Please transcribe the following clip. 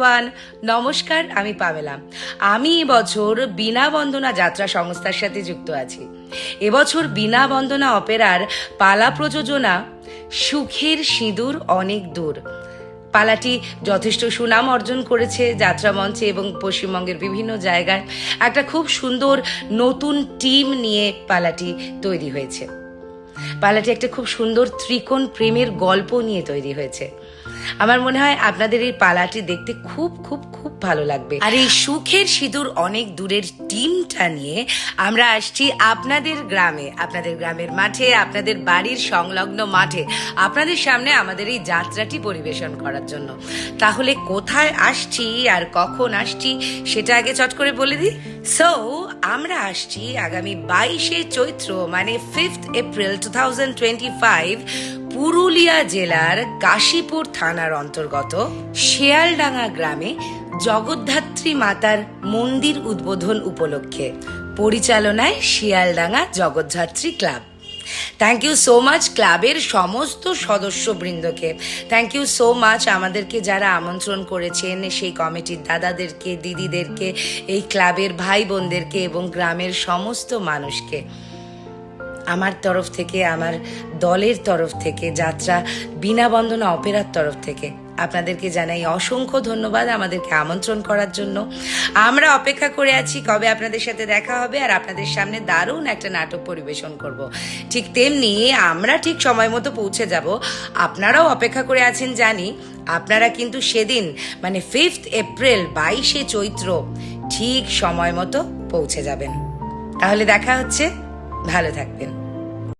Everyone, নমস্কার। আমি Pamela. আমি এবছর বীণা বন্দনা যাত্রা সংস্থার সাথে যুক্ত আছি। এবছর বীণা বন্দনা অপেরার পালা প্রযোজনা সুখের সিঁদুর অনেক দূর। পালাটি যথেষ্ট সুনাম অর্জন করেছে যাত্রা মঞ্চে এবং পশ্চিমবঙ্গের বিভিন্ন জায়গায়। একটা খুব সুন্দর নতুন টিম নিয়ে পালাটি তৈরি হয়েছে। পালাটি একটা খুব সুন্দর ত্রিকোণ প্রেমের গল্প নিয়ে তৈরি হয়েছে। আমার মনে হয় আপনাদের এই পালাটি দেখতে খুব খুব খুব ভালো লাগবে। আর এই সুখের সিঁদুর অনেক দূরের টিমটা নিয়ে আমরা আসছি আপনাদের গ্রামে, আপনাদের গ্রামের মাঠে, আপনাদের বাড়ির সংলগ্ন মাঠে আপনাদের সামনে আমাদের এই যাত্রাটি পরিবেশন করার জন্য। তাহলে কোথায় আসছি আর কখন আসছি সেটা আগে চট করে বলে দিই। আমরা আসছি আগামী 22শে চৈত্র মানে 5th এপ্রিল 2025 পুরুলিয়া জেলার কাশীপুর থানার অন্তর্গত শেয়ালডাঙ্গা গ্রামে জগদ্ধাত্রী মাতার মন্দির উদ্বোধন উপলক্ষে, পরিচালনায় Shialdanga Jagaddhatri club. Thank you so much ক্লাবের সমস্ত সদস্যবৃন্দকে। থ্যাংক ইউ সো মাচ আমাদেরকে যারা আমন্ত্রণ করেছেন, সেই কমিটির দাদাদেরকে, দিদিদেরকে, এই ক্লাবের ভাই বোনদেরকে এবং গ্রামের সমস্ত মানুষকে। আমার তরফ থেকে, আমার দলের তরফ থেকে, যাত্রা বীণা বন্দনা অপেরার তরফ থেকে আপনাদেরকে জানাই অসংখ্য ধন্যবাদ আমাদেরকে আমন্ত্রণ করার জন্য। আমরা অপেক্ষা করে আছি কবে আপনাদের সাথে দেখা হবে আর আপনাদের সামনে দারুণ একটা নাটক পরিবেশন করব। ঠিক তেমনি আমরা ঠিক সময় মতো পৌঁছে যাব। আপনারাও অপেক্ষা করে আছেন জানি। আপনারা কিন্তু সেদিন মানে 5th এপ্রিল 22শে চৈত্র ঠিক সময় মতো পৌঁছে যাবেন। তাহলে দেখা হচ্ছে। ভালো থাকবেন।